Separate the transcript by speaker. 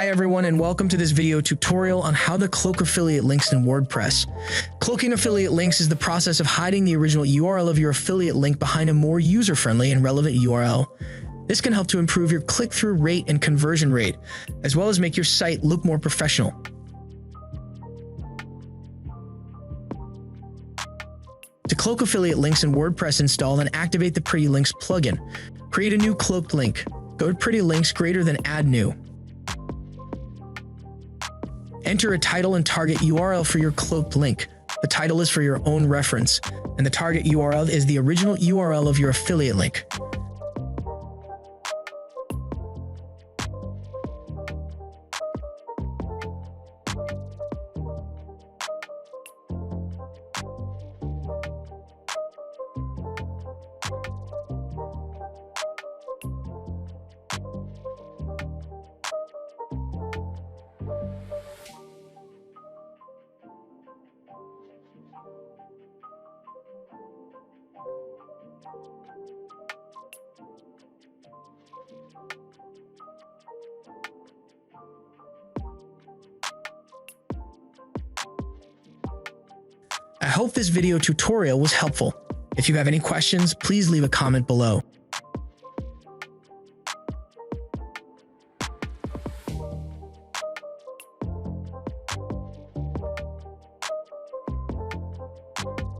Speaker 1: Hi everyone, and welcome to this video tutorial on how to cloak affiliate links in WordPress. Cloaking affiliate links is the process of hiding the original URL of your affiliate link behind a more user-friendly and relevant URL. This can help to improve your click-through rate and conversion rate, as well as make your site look more professional. To cloak affiliate links in WordPress, install and activate the Pretty Links plugin. Create a new cloaked link. Go to Pretty Links greater than Add New. Enter a title and target URL for your cloaked link. The title is for your own reference, and the target URL is the original URL of your affiliate link. I hope this video tutorial was helpful. If you have any questions, please leave a comment below.